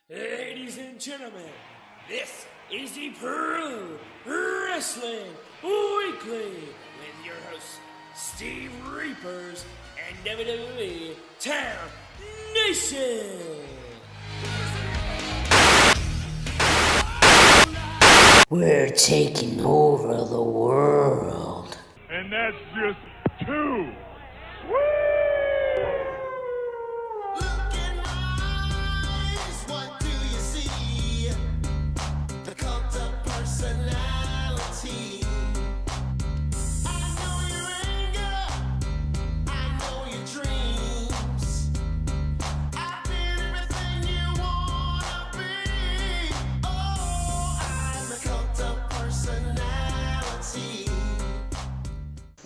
Ladies and gentlemen, this is the Pro Wrestling Weekly with your hosts, Steve Reapers and WWE Town Nation. We're taking over the world. And that's just two.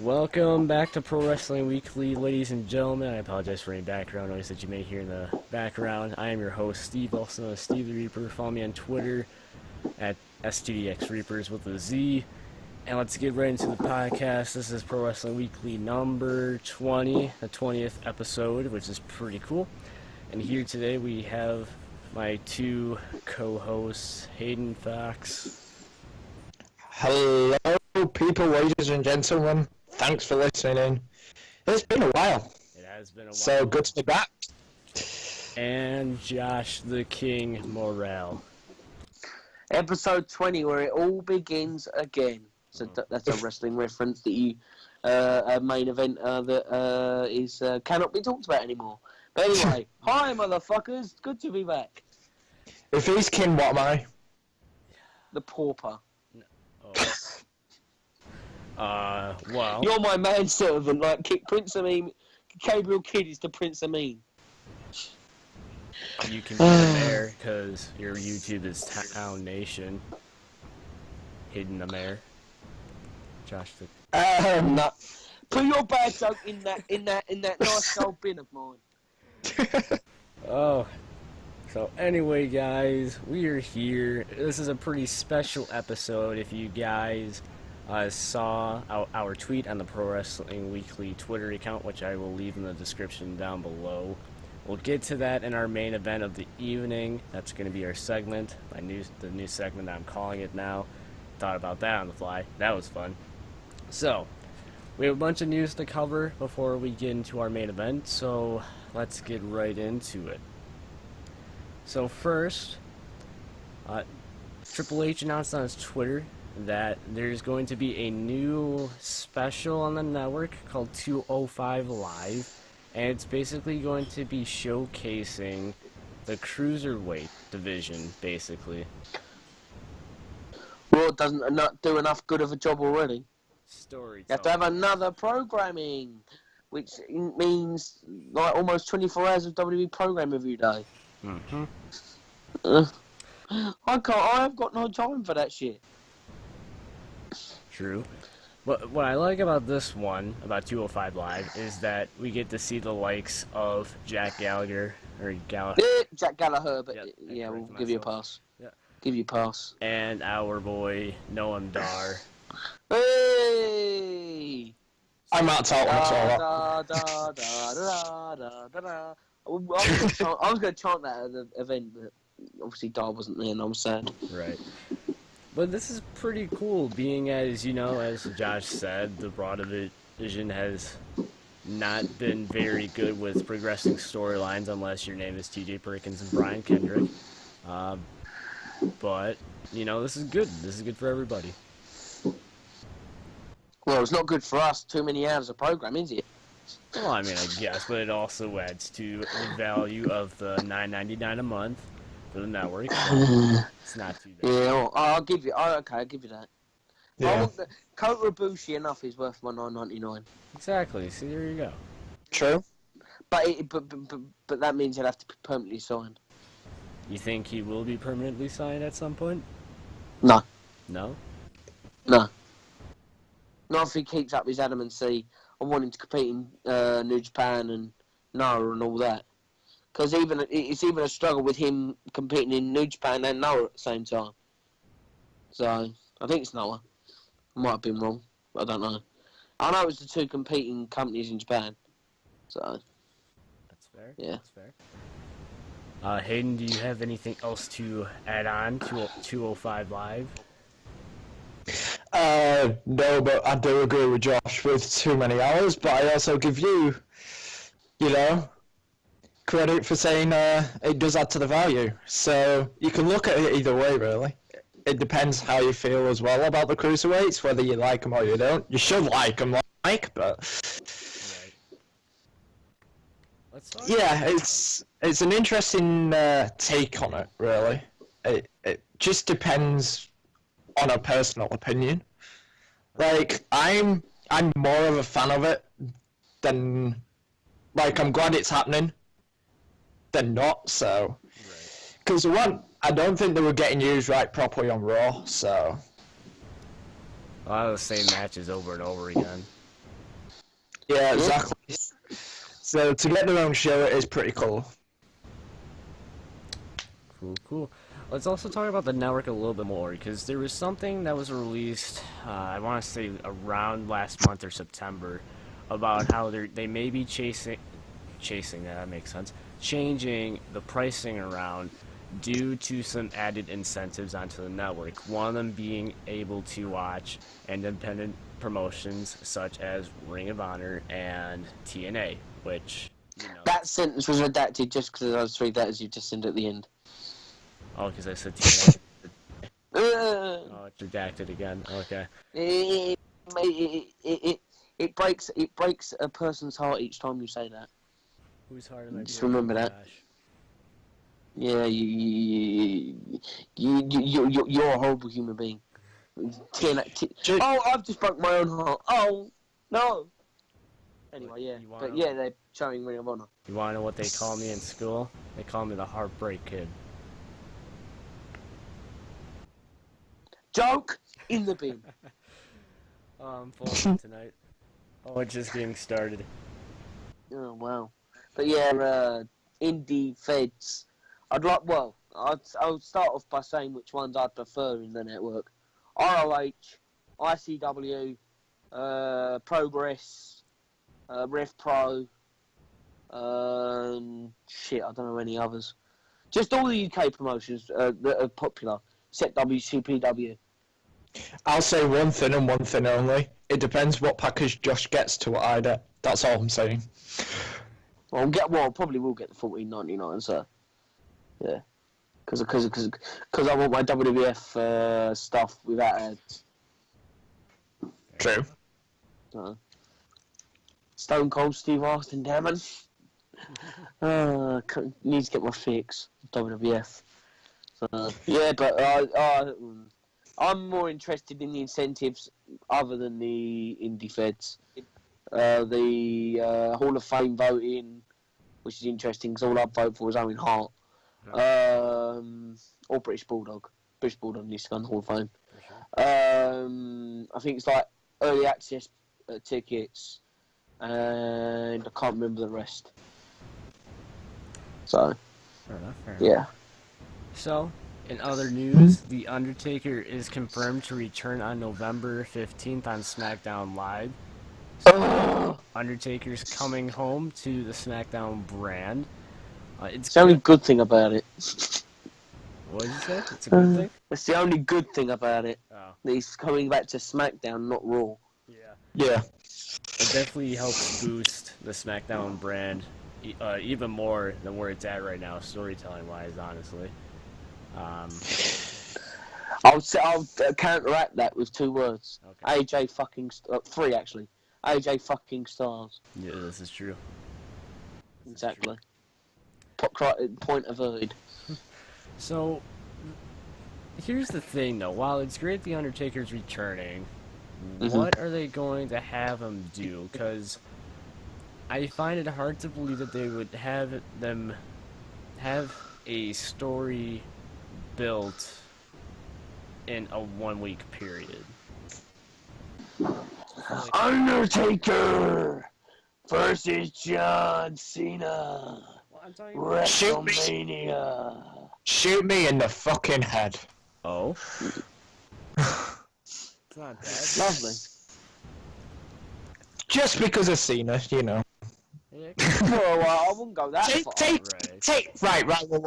Welcome back to Pro Wrestling Weekly, ladies and gentlemen. I apologize for any background noise that you may hear in the background. I am your host, Steve, also known as Steve the Reaper. Follow me on Twitter at STDXReapers with a Z. And let's get right into the podcast. This is Pro Wrestling Weekly number 20, the 20th episode, which is pretty cool. And here today we have my two co-hosts, Haydn, Fox. Hello, people, ladies and gentlemen. Thanks for listening in. It's been a while. It has been a while. So good to be back. And Josh the King Morale. Episode 20, where it all begins again. So that's a wrestling reference that you, a main event that is cannot be talked about anymore. But anyway, hi motherfuckers, good to be back. If he's king, what am I? The pauper. Well... You're my manservant, like Prince Amin. Gabriel Kidd is the Prince Amin. You can be the mayor, because your YouTube is Town Nation. Hidden the mayor. Josh the... No. Put your bad joke in that nice old bin of mine. Oh. So anyway, guys, we are here. This is a pretty special episode. If you guys saw our tweet on the Pro Wrestling Weekly Twitter account, which I will leave in the description down below. We'll get to that in our main event of the evening. That's going to be our segment, the new segment I'm calling it now. Thought about that on the fly. That was fun. So, we have a bunch of news to cover before we get into our main event, so let's get right into it. So first, Triple H announced on his Twitter that there's going to be a new special on the network called 205 Live, and it's basically going to be showcasing the cruiserweight division, basically. Well, it doesn't not do enough good of a job already. Storytelling. You have to have another programming, which means like almost 24 hours of WWE program every day. Mm-hmm. I have got no time for that shit. True. What I like about this one, about 205 Live, is that we get to see the likes of Jack Gallagher, or Jack Gallagher, but yeah, we'll give you a pass. Yeah. Give you a pass. And our boy, Noam Dar. Hey! I'm not talking at all. I was going to chant that at the event, but obviously Dar wasn't there, and I'm sad. Right. But this is pretty cool, being as, as Josh said, the Raw division has not been very good with progressing storylines unless your name is TJ Perkins and Brian Kendrick. But, this is good. This is good for everybody. Well, it's not good for us. Too many hours of program, is it? Well, I mean, I guess, but it also adds to the value of the $9.99 a month for the network. So it's not too bad. Yeah, well, I'll give you that. Yeah. I want the Kota Ibushi enough is worth my $9.99. Exactly. See, there you go. True. But that means he'll have to be permanently signed. You think he will be permanently signed at some point? No. No? No. Not if he keeps up his adamancy. I want him to compete in New Japan and Noah and all that. Because it's even a struggle with him competing in New Japan and Noah at the same time. So, I think it's Noah. I might have been wrong. I don't know. I know it's the two competing companies in Japan. So. That's fair. Yeah. That's fair. Haydn, do you have anything else to add on to 205 Live? No, but I do agree with Josh with too many hours, but I also give you, you know, credit for saying it does add to the value. So you can look at it either way, really. It depends how you feel as well about the cruiserweights, whether you like them or you don't. You should like them, but Right. Let's talk yeah, it's an interesting take on it, really. It just depends on a personal opinion. Like I'm more of a fan of it than like I'm glad it's happening than not. So because one, I don't think they were getting used right properly on Raw. So a lot of the same matches over and over again. yeah, exactly. So to get their own show, it is pretty cool. Cool. Let's also talk about the network a little bit more, because there was something that was released, I want to say around last month or September, about how they may be chasing, that makes sense, changing the pricing around due to some added incentives onto the network. One of them being able to watch independent promotions such as Ring of Honor and TNA, which, you know... That sentence was redacted just because of those three letters you just said at the end. Oh, because I said TNA. Uh, Oh, it's redacted again. Okay. it breaks a person's heart each time you say that. Whose heart am I Just breaking, remember that. Josh? Yeah, you're a horrible human being. Oh, I've just broke my own heart. Oh, no. Anyway, yeah. But yeah, they're showing Ring of Honor. You want to know what they call me in school? They call me the Heartbreak Kid. Joke in the bin. I'm full tonight. Oh, it's just getting started. Oh, wow. But yeah, indie feds. I'll start off by saying which ones I'd prefer in the network. ROH, ICW, Progress, Rev Pro, shit, I don't know any others. Just all the UK promotions that are popular, except WCPW. I'll say one thing and one thing only. It depends what package Josh gets to what I get. That's all I'm saying. Well, probably will get the $14.99, so yeah, because I want my WWF stuff without ads. True. Stone Cold Steve Austin, damn it. Need to get my fix. WWF. Yeah, but I'm more interested in the incentives other than the indie feds. The Hall of Fame voting, which is interesting because all I'd vote for was Owen Hart. Or British Bulldog. British Bulldog needs to go in the Hall of Fame. I think it's like early access tickets, and I can't remember the rest. So, Fair enough. yeah. So, in other news, The Undertaker is confirmed to return on November 15th on SmackDown Live. So, Undertaker's coming home to the SmackDown brand. It's the only good thing about it. What did you say? It's a good thing? That's the only good thing about it. Oh. That he's coming back to SmackDown, not Raw. Yeah. It definitely helps boost the SmackDown brand even more than where it's at right now, storytelling-wise, honestly. I'll counteract that with two words. Okay. AJ fucking... three, actually. AJ fucking Styles. Yeah, this is true. Exactly. Point averted. So, here's the thing, though. While it's great The Undertaker's returning, what are they going to have him do? Because I find it hard to believe that they would have them have a story built in a 1 week period. Undertaker versus John Cena. Well, I'm talking WrestleMania. Shoot me in the fucking head. Oh. It's not bad. Lovely. Just because of Cena, you know. Yeah, Well, I wouldn't go that far.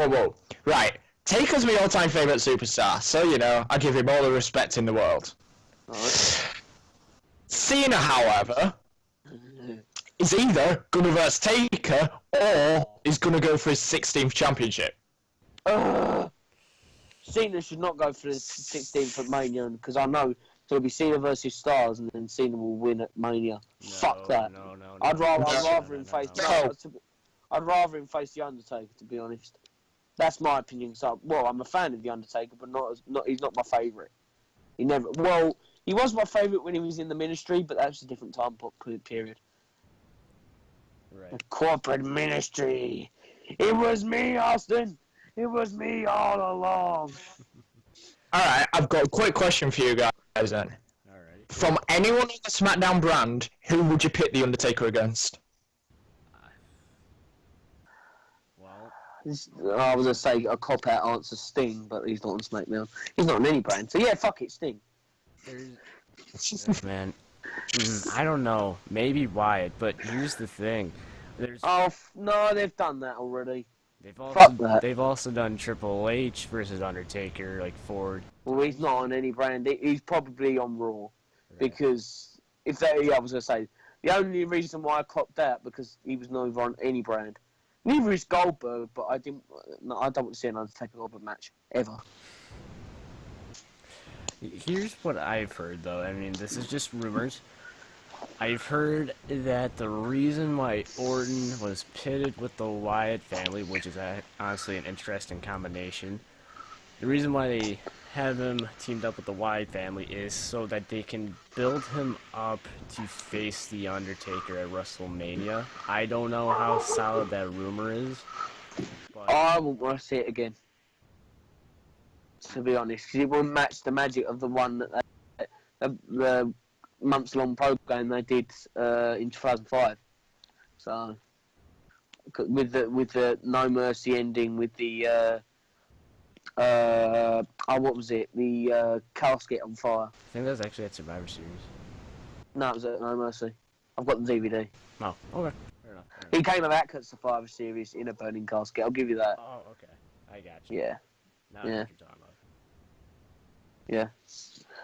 Whoa. Right. Taker's my all-time favourite superstar, so, you know, I give him all the respect in the world. Alright. Cena, however, is either going to verse Taker, or is going to go for his 16th championship. Cena should not go for the 16th at Mania, because I know it'll be Cena versus Stars, and then Cena will win at Mania. Fuck that. No. I'd rather him face. No. I'd rather him face the Undertaker, to be honest. That's my opinion. So, well, I'm a fan of the Undertaker, but he's not my favourite. He never. Well, he was my favourite when he was in the Ministry, but that was a different time period. Right. The corporate ministry. It was me, Austin. It was me all along. Alright, I've got a quick question for you guys then. Alright. From anyone on the SmackDown brand, who would you pick the Undertaker against? Well, I was going to say a cop-out answer, Sting, but he's not on SmackDown. He's not on any brand. So, yeah, fuck it, Sting. man, I don't know. Maybe Wyatt, but here's the thing. No, they've done that already. Fuck that. They've also done Triple H versus Undertaker, like Ford. Well, he's not on any brand. He's probably on Raw. Because, I was going to say, the only reason why I copped that, because he was never on any brand. Neither is Goldberg, but I don't want to see an Undertaker Goldberg match, ever. Here's what I've heard, though. I mean, this is just rumors. I've heard that the reason why Orton was pitted with the Wyatt family, which is honestly an interesting combination, the reason why they have him teamed up with the Wyatt family is so that they can build him up to face The Undertaker at WrestleMania. I don't know how solid that rumor is, but I wouldn't want to see it again. To be honest, because it wouldn't match the magic of the one that the months-long program they did in 2005. So, with the No Mercy ending, with the what was it? The casket on fire. I think that was actually at Survivor Series. No, it was at No Mercy. I've got the DVD. Oh, okay. Fair enough. He came back at Survivor Series in a burning casket. I'll give you that. Oh, okay. I got you. Yeah. Now I know what you're talking about. Yeah.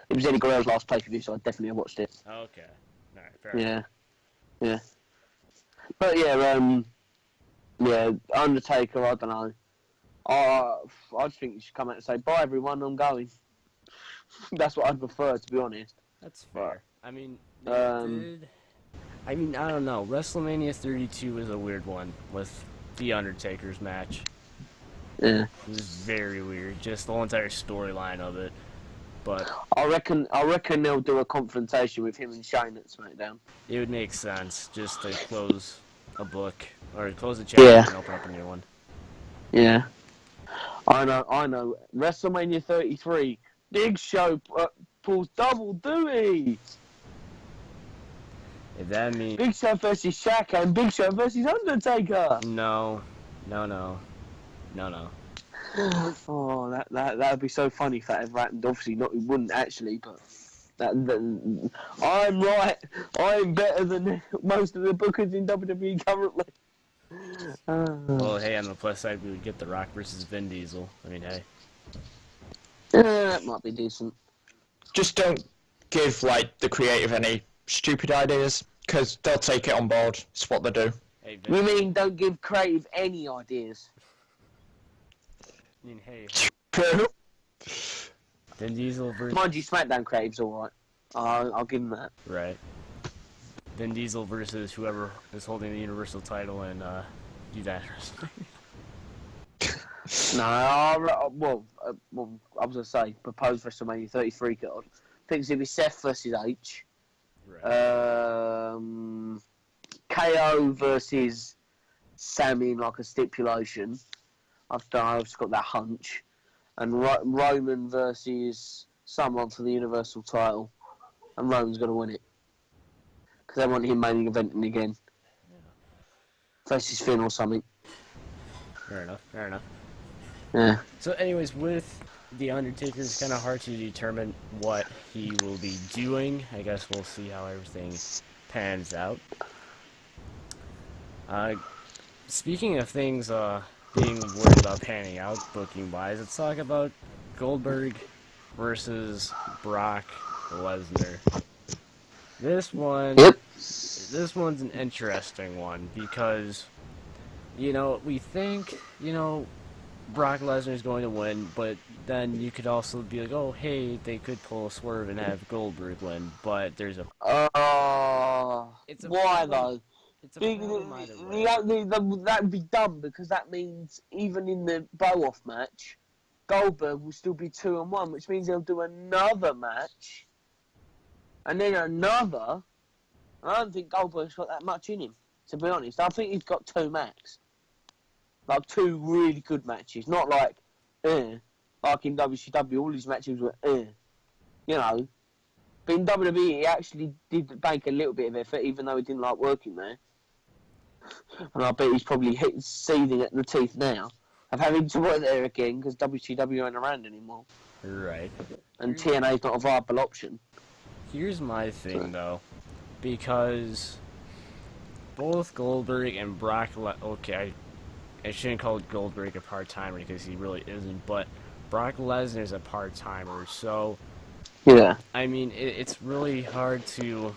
It was Eddie Guerrero's last pay-per-view, so I definitely watched it. Okay. Alright, fair enough. Yeah. But yeah, Undertaker, I don't know. I just think you should come out and say, bye everyone, I'm going. That's what I'd prefer, to be honest. That's fair. I mean, I don't know. WrestleMania 32 was a weird one with The Undertaker's match. Yeah. It was very weird. Just the whole entire storyline of it. But I reckon they'll do a confrontation with him and Shane at SmackDown. it would make sense just to close a book or close a chapter and open up a new one. Yeah. I know. WrestleMania 33, Big Show pulls double duty. If that means Big Show versus Shaq and Big Show versus Undertaker. no. Oh, that would be so funny if that ever happened. Obviously, not. It wouldn't actually, but I'm right. I'm better than most of the bookers in WWE currently. Well, hey, on the plus side, we would get The Rock versus Vin Diesel. I mean, hey. That might be decent. Just don't give, the creative any stupid ideas, because they'll take it on board. It's what they do. Hey, Vin, You mean don't give creative any ideas? I mean, hey, True. Vin Diesel versus Mind you, SmackDown creative's alright. I'll give him that. right. Vin Diesel versus whoever is holding the Universal title and do that. No, I was gonna say proposed WrestleMania 33 card. Thinks it'd be Seth versus H. Right. KO versus Sammy in like a stipulation. I've just got that hunch. And Roman versus someone for the Universal title. And Roman's going to win it. Because they want him main eventing again. Versus Finn or something. Fair enough. Yeah. So anyways, with The Undertaker, it's kind of hard to determine what he will be doing. I guess we'll see how everything pans out. Speaking of things being worried about panning out booking-wise, let's talk about Goldberg versus Brock Lesnar. This one's an interesting one because, we think, Brock Lesnar's going to win, but then you could also be like, oh, hey, they could pull a swerve and have Goldberg win, but there's a... It's a why problem. though? It's a problem either way. That'd be dumb because that means even in the blow-off match, Goldberg will still be 2-1, which means he'll do another match, and then another. I don't think Goldberg's got that much in him, to be honest. I think he's got 2 max. Like 2 really good matches, not like in WCW, all his matches were But in WWE, he actually did make a little bit of effort, even though he didn't like working there. And I bet he's probably seething at the teeth now of having to work there again because WCW ain't around anymore. Right. And TNA's not a viable option. Here's my thing, though. Because both Goldberg and Brock... Okay, I shouldn't call Goldberg a part-timer because he really isn't, but Brock Lesnar's a part-timer, so... Yeah. I mean, it's really hard to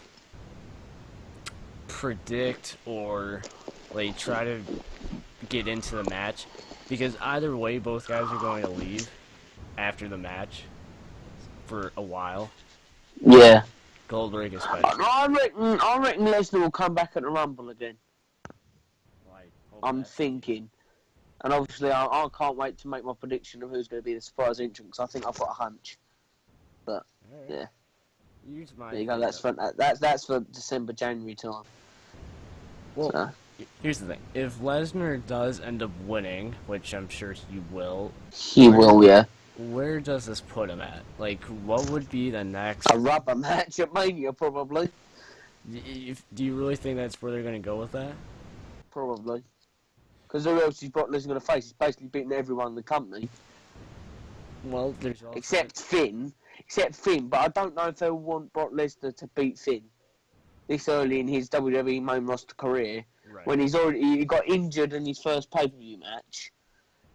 predict or, like, try to get into the match, because either way, both guys are going to leave after the match for a while. Yeah. Goldberg especially. I reckon Lesnar will come back at the Rumble again. I'm thinking. And obviously, I can't wait to make my prediction of who's going to be the surprise entrant, because I think I've got a hunch. But, yeah. There you go, that's for December, January time. Well, so. Here's the thing. If Lesnar does end up winning, which I'm sure he will... He will, yeah. Where does this put him at? Like, what would be the next... A rubber match at Mania, probably. Do you really think that's where they're going to go with that? Probably. Because who else is Brock Lesnar going to face? He's basically beaten everyone in the company. Well, there's also... Except Finn, but I don't know if they'll want Brock Lesnar to beat Finn this early in his WWE main roster career, right. When he got injured in his first pay-per-view match.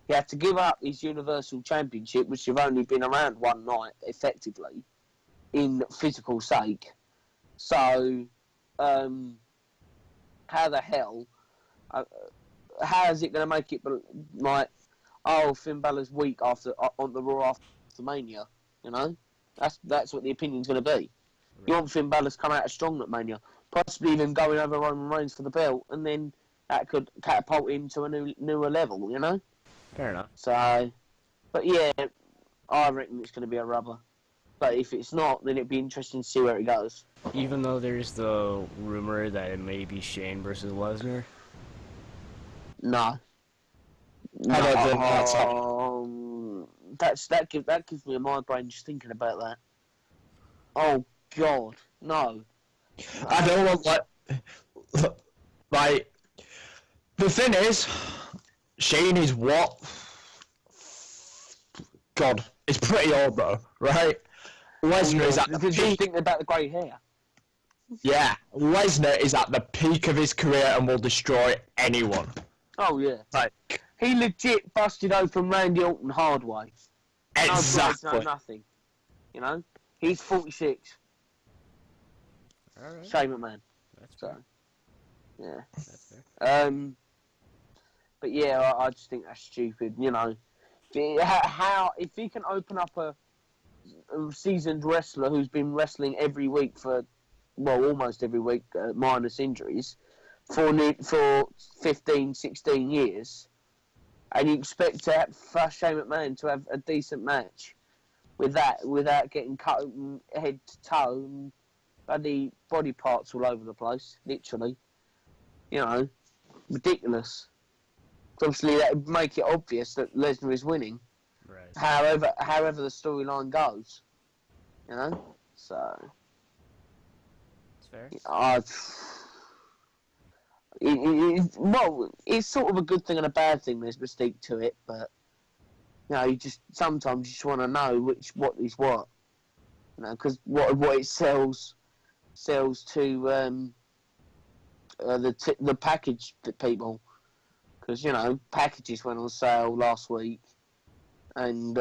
He had to give up his Universal Championship, which have only been around one night, effectively, in physical sake. So, how the hell... how is it going to make it like, oh, Finn Balor's weak on the Raw after Mania? That's what the opinion's going to be. Right. You want Finn Balor to come out strong at Mania, possibly even going over Roman Reigns for the belt, and then that could catapult him to a newer level. Fair enough. So, but yeah, I reckon it's going to be a rubber. But if it's not, then it'd be interesting to see where it goes. Even though there's the rumor that it may be Shane versus Lesnar. No. That gives me a migraine just thinking about that. Oh God, no. I don't want like the thing is, Shane is what? God, it's pretty old though, right? Lesnar is at the peak. Just thinking about the grey hair. Yeah, Lesnar is at the peak of his career and will destroy anyone. Oh yeah. Like, he legit busted open Randy Orton hard way. exactly. No nothing. He's 46. All right. Shame it, man. That's fair. Yeah. That's fair. But yeah, I just think that's stupid. How if he can open up a seasoned wrestler who's been wrestling every week for, almost every week, minus injuries, for 15, 16 years, and you expect to have Shane McMahon to have a decent match without getting cut head to toe and bloody body parts all over the place, literally. Ridiculous. Obviously, that would make it obvious that Lesnar is winning. Right. However the storyline goes. So. It's fair. It's sort of a good thing and a bad thing. There's mystique to it, but sometimes you just want to know what is what. Because what it sells to the package people, because packages went on sale last week, and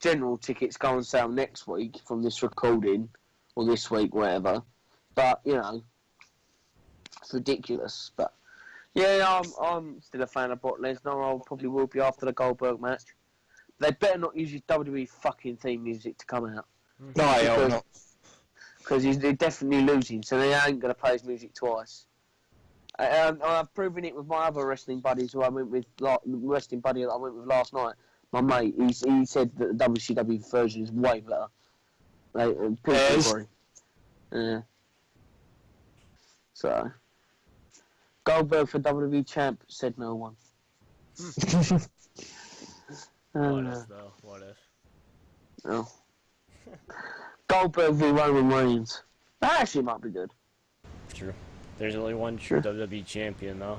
general tickets go on sale next week from this recording, or this week, whatever. But it's ridiculous. But yeah, I'm still a fan of Brock Lesnar. I probably will be after the Goldberg match. They better not use his WWE fucking theme music to come out. No, I hope not. Because they're definitely losing, so they ain't going to play his music twice. I've proven it with my other wrestling buddies who I went with, wrestling buddy that I went with last night. My mate, he said that the WCW version is way better. People agree. Yeah. So, Goldberg for WWE champ, said no one. What if, though? What if? No. Goldberg v Roman Reigns. That actually might be good. True. There's only one true WWE champion, though.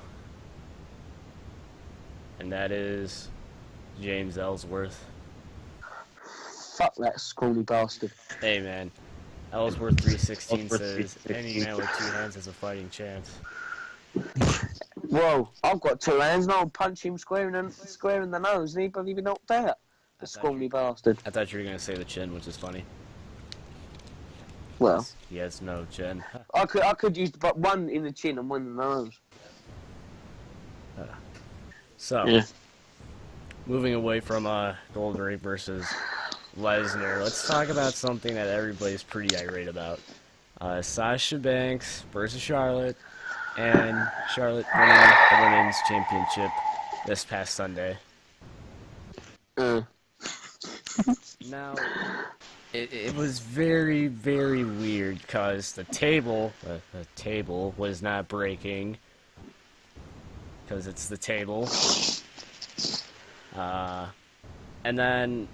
And that is James Ellsworth. Fuck that scrawny bastard. Hey, man. Ellsworth 316 says, any man with 2 hands has a fighting chance. Whoa, I've got 2 hands and I'll punch him square in the nose and he'd probably be knocked out. The scrawny bastard. I thought you were going to say the chin, which is funny. Well, he has no chin. I could use one in the chin and one in the nose. So, yeah. Moving away from Goldberg versus Lesnar, let's talk about something that everybody's pretty irate about. Sasha Banks versus Charlotte, and Charlotte winning the Women's Championship this past Sunday. Now, it was very, very weird because the table was not breaking because it's the table. And then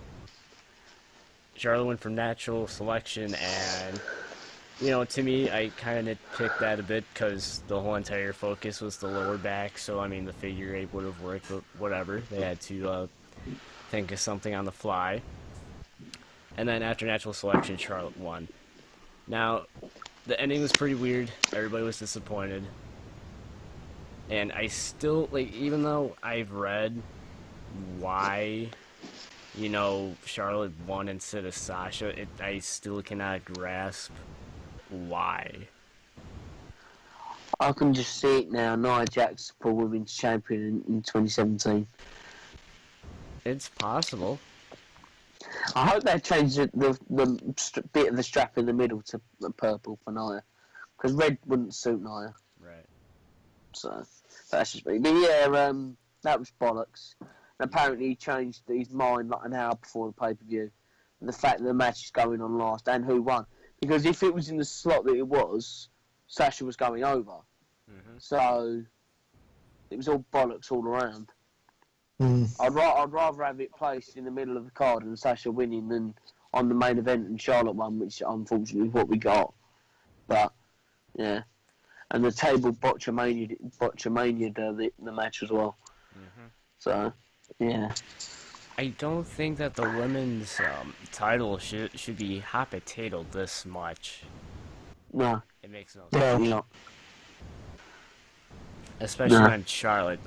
Charlotte went for natural selection, and to me, I kind of nitpicked that a bit because the whole entire focus was the lower back. So I mean, the figure 8 would have worked, but whatever. They had to think of something on the fly. And then after natural selection, Charlotte won. Now, the ending was pretty weird. Everybody was disappointed. And I still, even though I've read why, Charlotte won instead of Sasha, I still cannot grasp why. I can just see it now. Nia Jax for Women's Champion in 2017. It's possible. I hope they change the bit of the strap in the middle to purple for Nia, because red wouldn't suit Nia. Right. So that's just me. But yeah, that was bollocks. And apparently he changed his mind like an hour before the pay-per-view. And the fact that the match is going on last and who won. Because if it was in the slot that it was, Sasha was going over. Mm-hmm. So it was all bollocks all around. I'd rather have it placed in the middle of the card and Sasha winning than on the main event and Charlotte won, which unfortunately is what we got. But yeah, and the table botchamania the match as well. Mm-hmm. So yeah, I don't think that the women's title should be hot potatoed this much. No, it makes no definitely sense. not. Especially on Charlotte.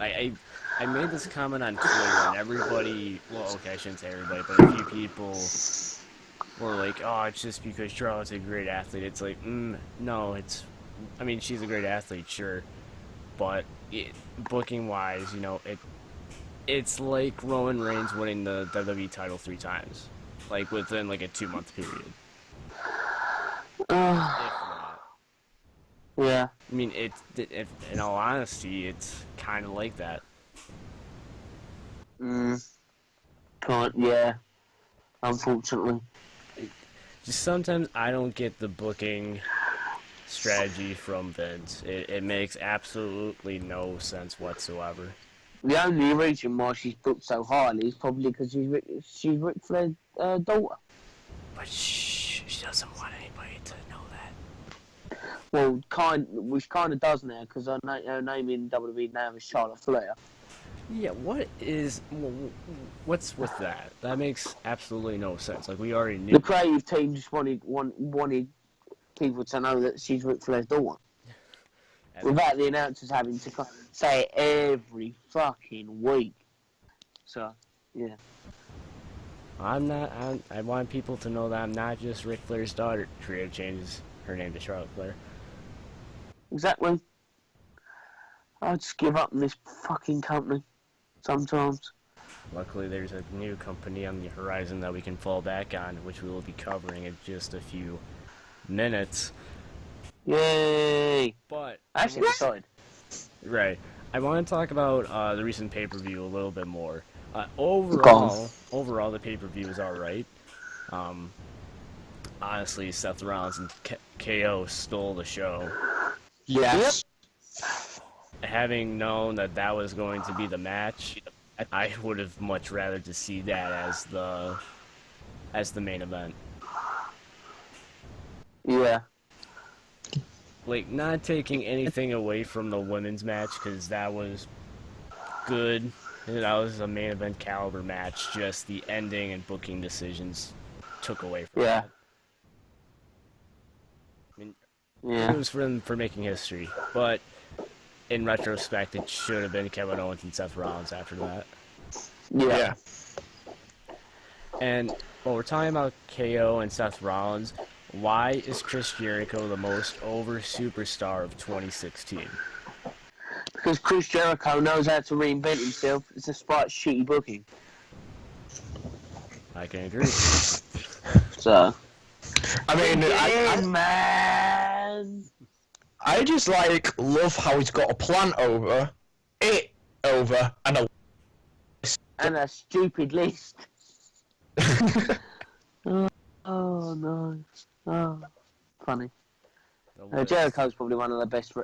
I made this comment on Twitter, and everybody, well, okay, I shouldn't say everybody, but a few people were like, oh, it's just because Charlotte's a great athlete. It's like, no, she's a great athlete, sure, but booking-wise, it's like Roman Reigns winning the WWE title 3 times, within, a 2-month period. If not. Yeah. I mean, in all honesty, it's kind of like that. Yeah. Unfortunately. Just sometimes I don't get the booking strategy from Vince. It makes absolutely no sense whatsoever. The only reason why she's booked so highly is probably because she's Ric Flair's daughter. But she doesn't want anybody to know that. Well, which kind of does now, because her name in WWE now is Charlotte Flair. Yeah, what's with that? That makes absolutely no sense. We already knew. The creative team just wanted people to know that she's Ric Flair's daughter. without the announcers having to say it every fucking week. So, yeah. I want people to know that I'm not just Ric Flair's daughter. Triota changes her name to Charlotte Flair. Exactly. I just give up on this fucking company sometimes. Luckily, there's a new company on the horizon that we can fall back on, which we will be covering in just a few minutes. Yay! But Actually, I'm excited. right, I want to talk about the recent pay-per-view a little bit more. Overall, the pay-per-view was all right. Honestly, Seth Rollins and KO stole the show. Yes. Having known that was going to be the match, I would have much rather to see that as the main event. Yeah. Like, not taking anything away from the women's match, because that was good. That was a main event caliber match. Just the ending and booking decisions took away from that. I mean, kudos for them for making history, but in retrospect, it should have been Kevin Owens and Seth Rollins after that. Yeah. And while we're talking about KO and Seth Rollins, why is Chris Jericho the most over superstar of 2016? Because Chris Jericho knows how to reinvent himself despite shitty booking. I can agree. So, I mean, man. I just love how he's got a plan over, and a stupid list. Oh no. Oh, funny. Jericho's probably one of the best.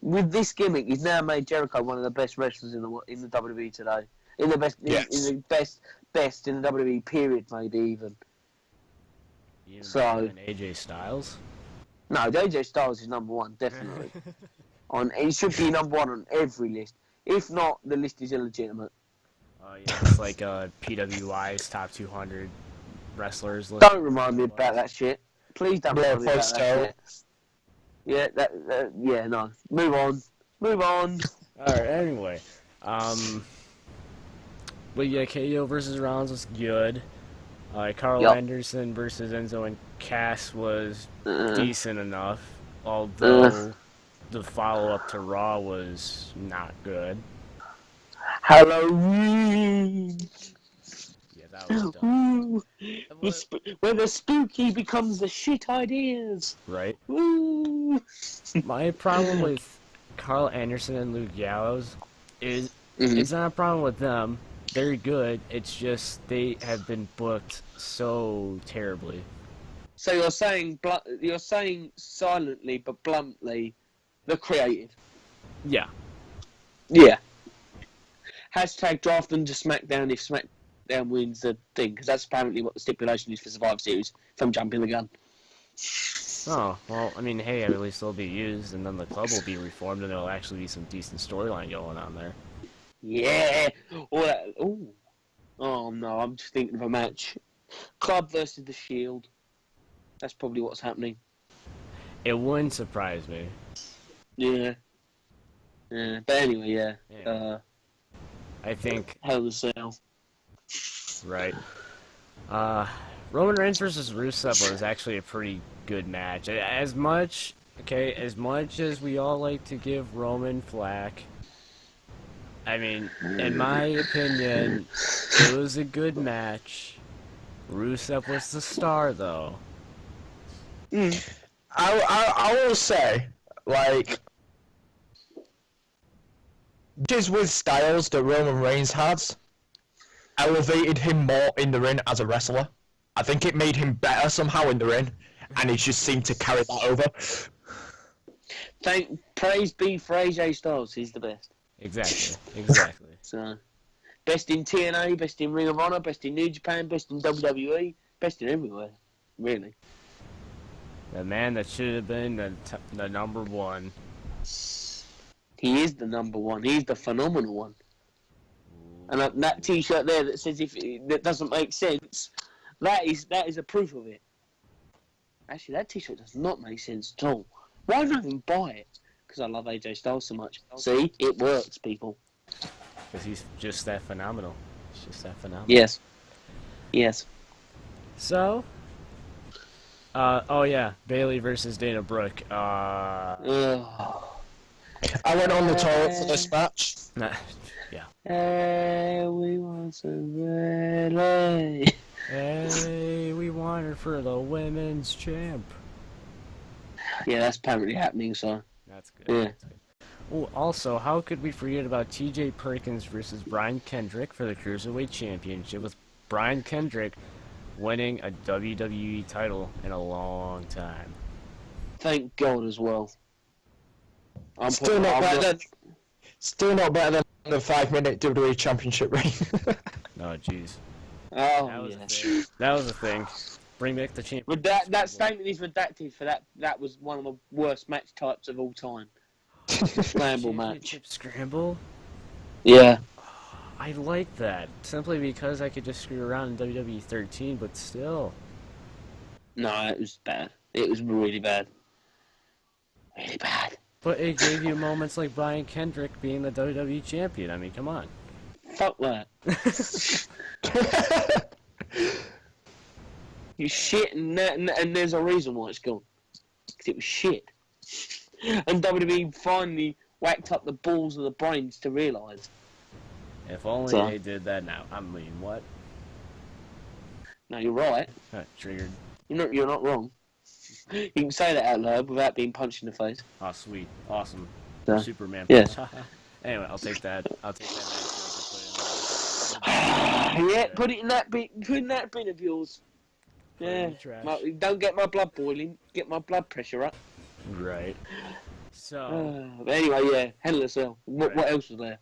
With this gimmick, he's now made Jericho one of the best wrestlers in the WWE today. In the best, in the best in the WWE period, maybe even. Even AJ Styles. No, AJ Styles is number one, definitely. He should be number one on every list. If not, the list is illegitimate. Oh yeah, it's like PWI's top 200 wrestlers list. Don't remind me about that shit. Please don't remind me about that shit. Yeah, yeah, no. Move on. Alright, anyway. But yeah, KO versus Rollins was good. Carl Anderson versus Enzo and Cass was decent enough. Although the follow-up to Raw was not good. Halloween! Yeah, that was dumb. Where the spooky becomes the shit ideas. Right. Woo. My problem with Carl Anderson and Luke Gallows is it's not a problem with them. They're good. It's just they have been booked so terribly. So you're saying silently but bluntly, they're creative. Yeah. Yeah. Hashtag draft them to SmackDown if SmackDown wins the thing, because that's apparently what the stipulation is for Survivor Series, if I'm jumping the gun. Oh, well, I mean, hey, at least they'll be used, and then the club will be reformed, and there'll actually be some decent storyline going on there. Yeah! Oh no, I'm just thinking of a match. Club versus the Shield. That's probably what's happening. It wouldn't surprise me. Yeah. Yeah, but anyway, yeah. I think... Hell in a Cell. Right. Roman Reigns versus Rusev was actually a pretty good match. As much as we all like to give Roman flack, I mean, in my opinion, it was a good match. Rusev was the star, though. I will say, just with Styles that Roman Reigns has, elevated him more in the ring as a wrestler. I think it made him better somehow in the ring, and he just seemed to carry that over. Praise be for AJ Styles, he's the best. Exactly. So, best in TNA, best in Ring of Honor, best in New Japan, best in WWE, best in everywhere, really. The man that should have been the number one. He is the number one. He's the phenomenal one. And that T-shirt there that says that doesn't make sense, that is a proof of it. Actually, that T-shirt does not make sense at all. Why don't I even buy it? Because I love AJ Styles so much. See, it works, people. Because he's just that phenomenal. He's just that phenomenal. Yes. Yes. So, oh yeah, Bailey versus Dana Brooke. Ugh. I went on the toilet for this match. Yeah. Hey, we want some Bailey. Hey, we want her for the women's champ. Yeah, that's apparently happening, so. That's good. Yeah. That's good. Oh, also, how could we forget about TJ Perkins versus Brian Kendrick for the Cruiserweight Championship, with Brian Kendrick winning a WWE title in a long time? Thank God as well. Still not better than the 5-minute WWE Championship reign. Oh, jeez. Oh, That was yeah. a thing. That was a thing. Bring back the champ. That statement is redacted for that. That was one of the worst match types of all time. Scramble match. Championship Scramble? Yeah. I like that. Simply because I could just screw around in WWE 13, but still. No, it was bad. It was really bad. Really bad. But it gave you moments like Brian Kendrick being the WWE champion. I mean, come on. Fuck that. You shit, and there's a reason why it's gone. Because it was shit. And WWE finally whacked up the balls of the brains to realise. If only So- they did that now. I mean, what? No, you're right. Triggered. You're not wrong. You can say that out loud without being punched in the face. Oh, sweet. Awesome. So, Superman. yeah. Anyway, I'll take that. I'll take that. Yeah, put it in that bin of yours. Put it in Yeah. the trash. Don't get my blood boiling. Get my blood pressure up. Right. So. But anyway, yeah. Hell in a Cell. What else was there?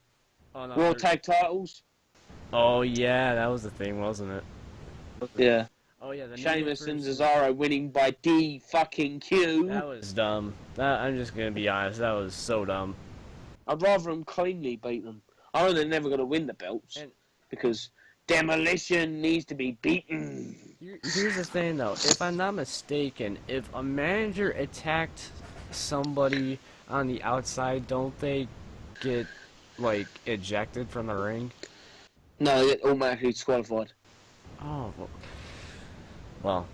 Oh, no, World Tag Titles. Oh, yeah, that was the thing, wasn't it? Yeah. Oh, yeah, the Sheamus and versus- Cesaro winning by D-fucking-Q. That was dumb. I'm just gonna be honest, that was so dumb. I'd rather them cleanly beat them. I know they're never going to win the belts. And- Because Demolition needs to be beaten. Here's the thing, though. If I'm not mistaken, if a manager attacked somebody on the outside, don't they get, like, ejected from the ring? No, they get automatically disqualified. Oh, well.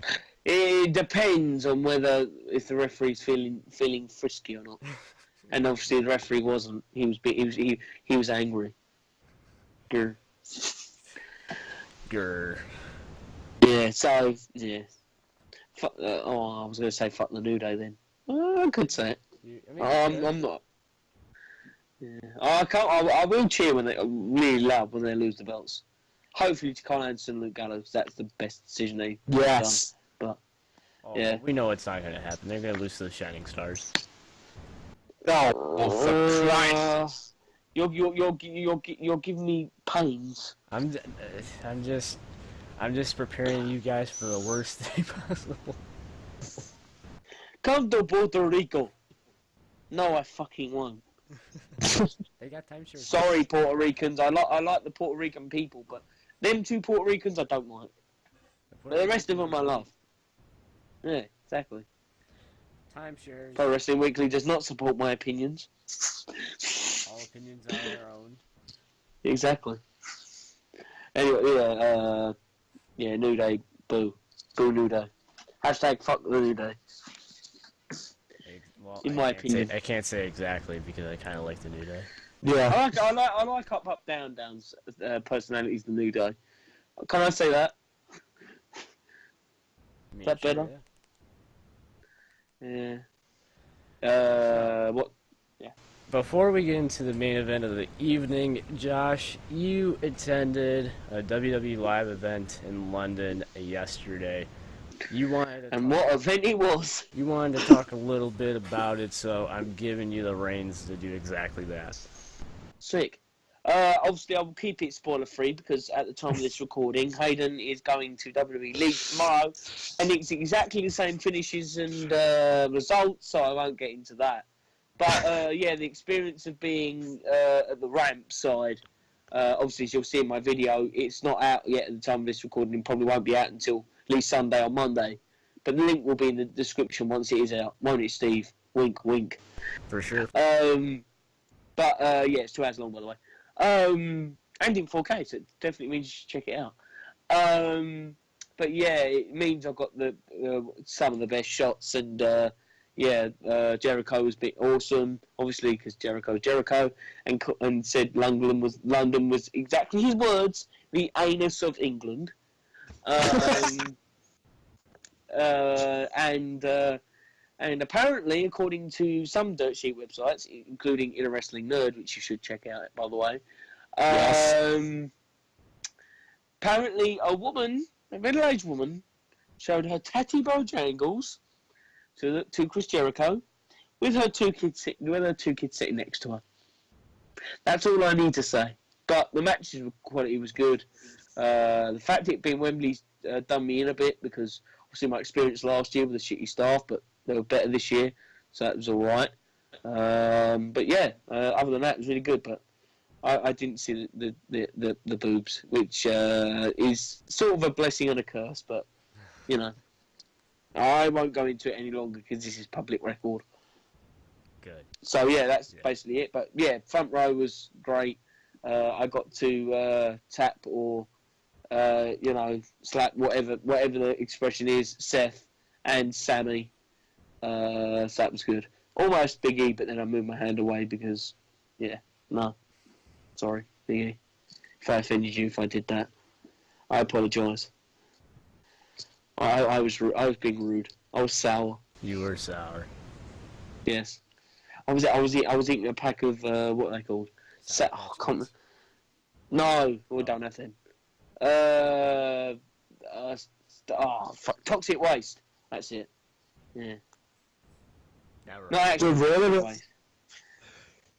It depends on if the referee's feeling frisky or not. And obviously the referee wasn't. He was angry. Grr. Grr. Yeah. So yeah. I was gonna say fuck the New Day then. I could say it. I'm not. Yeah. I can't. I will cheer when they really loud when they lose the belts. Hopefully to Carl Anderson and Luke Gallows. That's the best decision they've Yes. done. But Oh, yeah. We know it's not gonna happen. They're gonna lose to the Shining Stars. Oh, for Christ. You're giving me pains. I'm just preparing you guys for the worst thing possible. Come to Puerto Rico. No, I fucking won't. They got timeshare. Sorry, Puerto Ricans. I like the Puerto Rican people, but them two Puerto Ricans I don't like. But the rest of them I love. Yeah, exactly. Timeshares. Pro Wrestling Weekly does not support my opinions. All opinions are their own. Exactly. Anyway, yeah, New Day, boo. Boo New Day. Hashtag fuck the New Day. Well, In my opinion. I can't say exactly because I kind of like the New Day. Yeah. I like up, down's personalities the New Day. Can I say that? I mean, That sure, better? yeah. Yeah. What? Before we get into the main event of the evening, Josh, you attended a WWE live event in London yesterday. You wanted to And what event it was. You wanted to talk a little bit about it, so I'm giving you the reins to do exactly that. Sick. Obviously, I will keep it spoiler free because at the time of this recording, Haydn is going to WWE League tomorrow, and it's exactly the same finishes and results, so I won't get into that. But yeah, the experience of being at the ramp side, obviously, as you'll see in my video, it's not out yet at the time of this recording. It probably won't be out until at least Sunday or Monday. But the link will be in the description once it is out, won't it, Steve? Wink, wink. For sure. But yeah, it's 2 hours long, by the way. And in 4K, so it definitely means you should check it out. But yeah, it means I've got the some of the best shots, and Jericho was a bit awesome, obviously because Jericho, and said London was exactly his words, the anus of England. And apparently, according to some dirt sheet websites, including Inner Wrestling Nerd, which you should check out, by the way, apparently a middle-aged woman, showed her tatty bojangles to Chris Jericho with her two kids sitting next to her. That's all I need to say. But the match's quality was good. The fact it being Wembley's done me in a bit, because obviously my experience last year with the shitty staff, but they were better this year, so that was all right. But yeah, other than that, it was really good. But I didn't see the boobs, which is sort of a blessing and a curse. But you know, I won't go into it any longer because this is public record. Good. So yeah, that's basically it. But yeah, front row was great. I got to tap or slap whatever the expression is, Seth and Sammy. So that was good. Almost Big E, but then I moved my hand away because, sorry, Big E. If I offended you, if I did that, I apologise. I was being rude. I was sour. You were sour. Yes, I was eating a pack of what are they called? No, we don't have them. Toxic waste. That's it. Yeah. No, actually,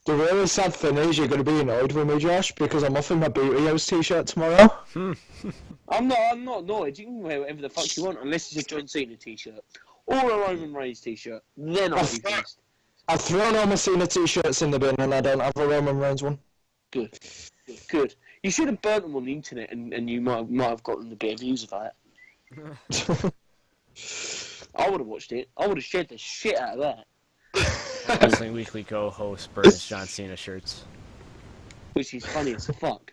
The really sad thing is you're going to be annoyed with me, Josh, because I'm offering my Booty House t-shirt tomorrow. I'm not annoyed. You can wear whatever the fuck you want, unless it's a John Cena t-shirt or a Roman Reigns t-shirt. Then I'll be pissed. I've thrown all my Cena t-shirts in the bin, and I don't have a Roman Reigns one. Good. You should have burnt them on the internet, and you might have gotten a bit of views of that. I would have watched it. I would have shared the shit out of that. Wrestling Weekly co-host burns John Cena shirts. Which is funny as fuck.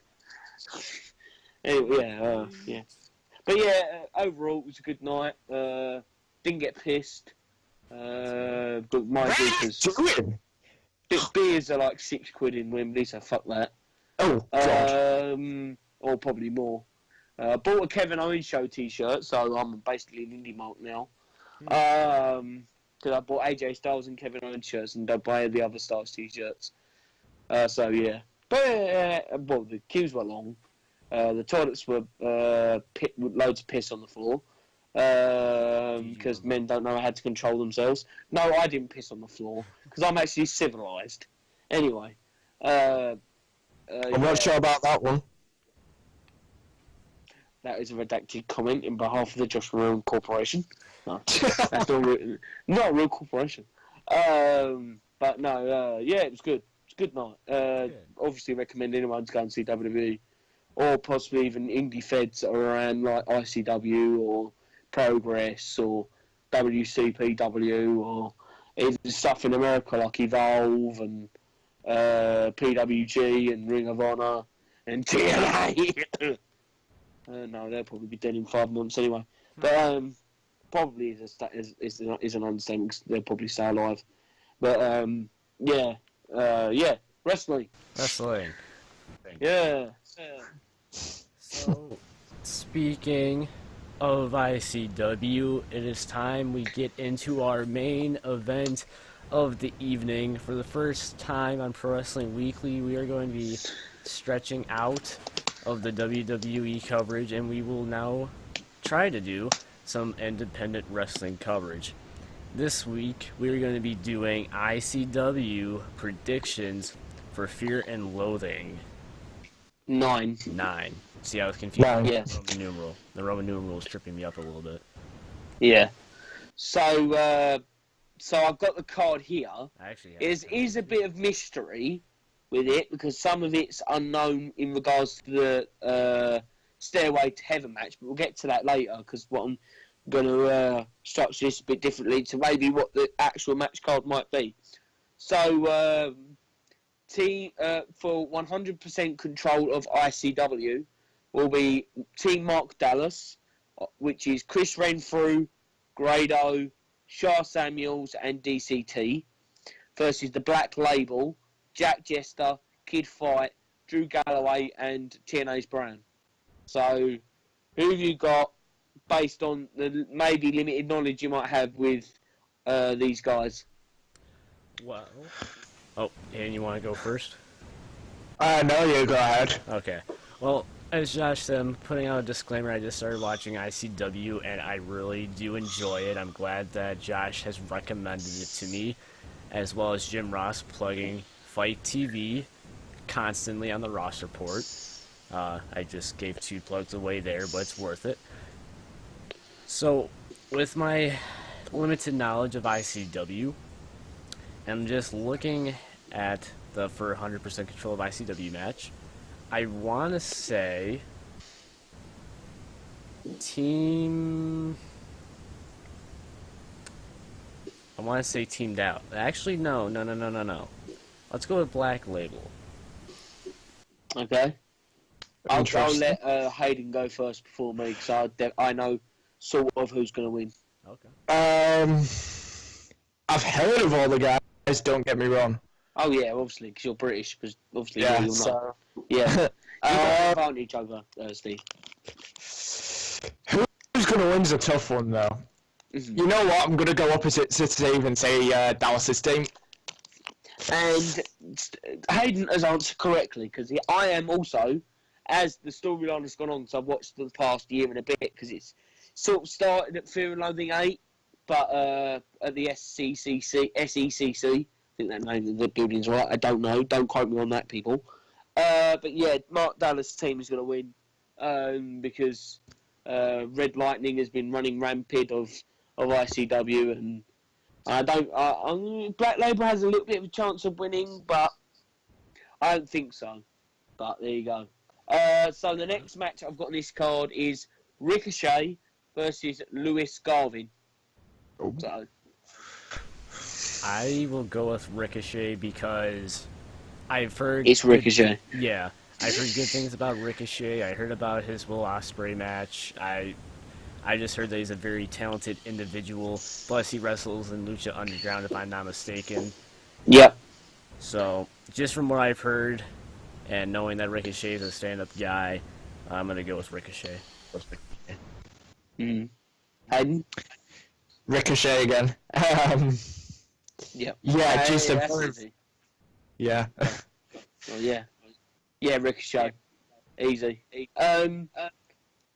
Anyway, yeah. But yeah, overall it was a good night. Didn't get pissed. But my beers are like £6 in Wembley, so fuck that. Oh, God. Or probably more. Bought a Kevin Owens show t-shirt, so I'm basically an indie mark now. Because I bought AJ Styles and Kevin Owens shirts and don't buy the other Styles t-shirts. So yeah. But, well, the queues were long. The toilets were with loads of piss on the floor. Because men don't know how to control themselves. No, I didn't piss on the floor, because I'm actually civilised. Anyway. I'm not sure about that one. That is a redacted comment in behalf of the Josh Maroon Corporation. No, that's not a real corporation. But no, yeah, it was good. It's a good night. Obviously recommend anyone to go and see WWE, or possibly even indie feds that are around, like ICW or Progress or WCPW, or even stuff in America like Evolve and PWG and Ring of Honor and TNA. No, they'll probably be dead in 5 months anyway. But probably is an understatement, because they'll probably stay alive. But yeah, wrestling. Yeah. So, speaking of ICW, it is time we get into our main event of the evening. For the first time on Pro Wrestling Weekly, we are going to be stretching out of the WWE coverage, and we will now try to do some independent wrestling coverage. This week, we're going to be doing ICW predictions for Fear and Loathing. 9. See, I was confused. Yeah. Roman numeral. The Roman numeral is tripping me up a little bit. Yeah. So I've got the card here. It is a bit of mystery with it, because some of it's unknown in regards to the Stairway to Heaven match, but we'll get to that later, because what I'm going to structure this a bit differently to maybe what the actual match card might be. So, team for 100% control of ICW will be Team Mark Dallas, which is Chris Renfrew, Grado, Shah Samuels, and DCT, versus the Black Label, Jack Jester, Kid Fight, Drew Galloway, and TNA's Brown. So, who have you got based on the maybe limited knowledge you might have with these guys? Well, oh, and you want to go first? No, you go ahead. Okay. Well, as Josh said, I'm putting out a disclaimer. I just started watching ICW, and I really do enjoy it. I'm glad that Josh has recommended it to me, as well as Jim Ross plugging Fight TV constantly on the roster report. I just gave 2 plugs away there, but it's worth it. So, with my limited knowledge of ICW, I'm just looking at the for 100% control of ICW match. I want to say Team Doubt. Actually, no. Let's go with Black Label. Okay. I'll let Haydn go first before me, because I know sort of who's going to win. Okay. I've heard of all the guys, don't get me wrong. Oh, yeah, obviously, because you're British, because obviously Yeah, you'll know. so... Yeah. You got an advantage over Steve. Who's going to win's a tough one, though. Mm-hmm. You know what? I'm going to go opposite to Steve and say Dallas' team. And Haydn has answered correctly, because I am also, as the storyline has gone on, so I've watched the past year and a bit, because it's sort of started at Fear and Loathing 8, but at the SECC, I think that name of the building's right, I don't know, don't quote me on that, people. But yeah, Mark Dallas' team is going to win, because Red Lightning has been running rampant of ICW, and Black Label has a little bit of a chance of winning, but I don't think so. But there you go. So the next match I've got on this card is Ricochet versus Lewis Garvin. Oh. So I will go with Ricochet because I've heard... it's Ricochet. Yeah. I've heard good things about Ricochet. I heard about his Will Ospreay match. I just heard that he's a very talented individual. Plus, he wrestles in Lucha Underground, if I'm not mistaken. Yep. So, just from what I've heard, and knowing that Ricochet is a stand-up guy, I'm going to go with Ricochet. Mm. Hayden? Ricochet again. Yep. Yeah, just a... that's easy. Yeah. Well, yeah. Yeah, Ricochet. Easy.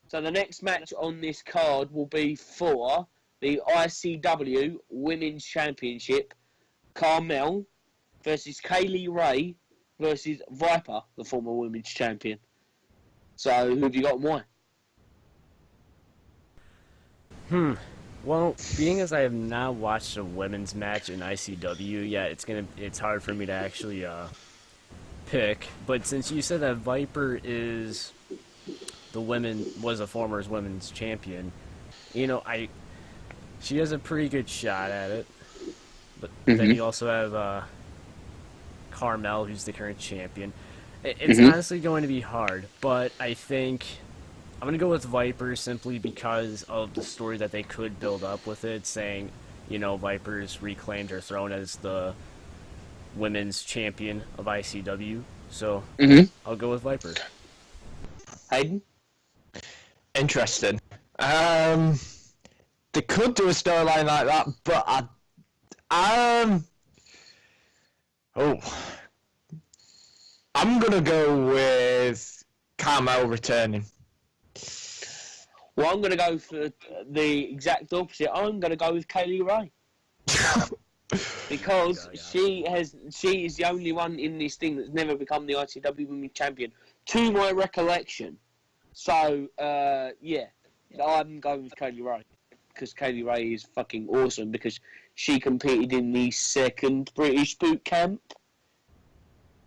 So the next match on this card will be for the ICW Women's Championship, Carmel versus Kaylee Ray versus Viper, the former Women's Champion. So who have you got and why? Well, being as I have not watched a women's match in ICW yet, it's hard for me to actually pick. But since you said that Viper was a former women's champion, she has a pretty good shot at it. But then you also have Carmel, who's the current champion. It's honestly going to be hard, but I think I'm going to go with Viper simply because of the story that they could build up with it, saying, Viper's reclaimed her throne as the women's champion of ICW. So I'll go with Viper. Hayden? Interesting. They could do a storyline like that, but I'm gonna go with Carmel returning. Well, I'm going to go for the exact opposite. I'm going to go with Kaylee Ray. Because she is the only one in this thing that's never become the ICW Women's Champion, to my recollection. So, yeah, I'm going with Kaylee Ray. Because Kaylee Ray is fucking awesome, because she competed in the second British boot camp. I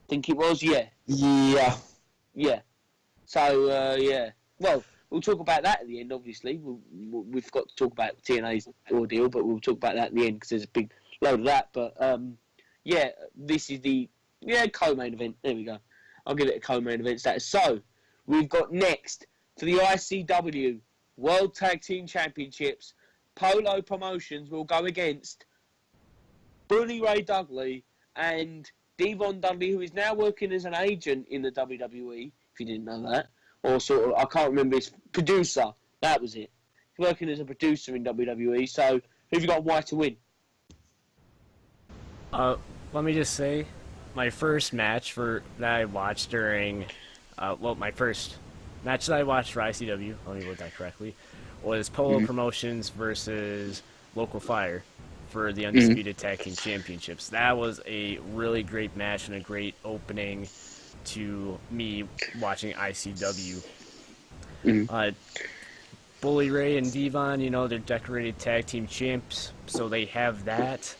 think it was, yeah. Yeah. Yeah. So, yeah. Well, we'll talk about that at the end. Obviously, we've got to talk about TNA's ordeal, but we'll talk about that at the end because there's a big load of that. But yeah, this is the co-main event. There we go. I'll give it a co-main event status. So we've got next for the ICW World Tag Team Championships. Polo Promotions will go against Bully Ray Dudley and Devon Dudley, who is now working as an agent in the WWE, if you didn't know that. Or sort of, I can't remember his producer. That was it. He's working as a producer in WWE. So, who've you got why to win? Let me just say, my first match that I watched during, my first match that I watched for ICW, let me word that correctly, was Polo Promotions versus Local Fire for the Undisputed Tag Team Championships. That was a really great match and a great opening to me watching ICW. Bully Ray and Devon, they're decorated tag team champs, so they have that.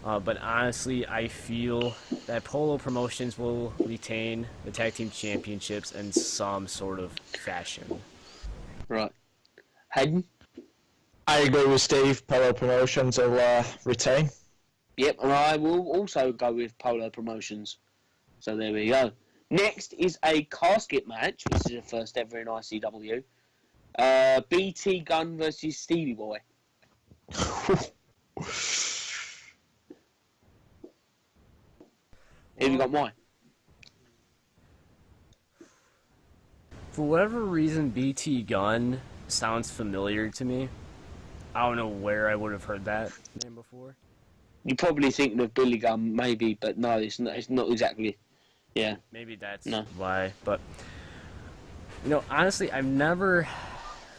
But honestly, I feel that Polo Promotions will retain the tag team championships in some sort of fashion. Right. Haydn? I agree with Steve. Polo Promotions will retain. Yep, and I will also go with Polo Promotions. So there we go. Next is a casket match, which is the first ever in ICW. BT Gunn versus Stevie Boy. Here we got mine. For whatever reason, BT Gunn sounds familiar to me. I don't know where I would have heard that name before. You're probably thinking of Billy Gunn, maybe, but no, it's not exactly. Yeah. Maybe that's No. why. But, honestly, I've never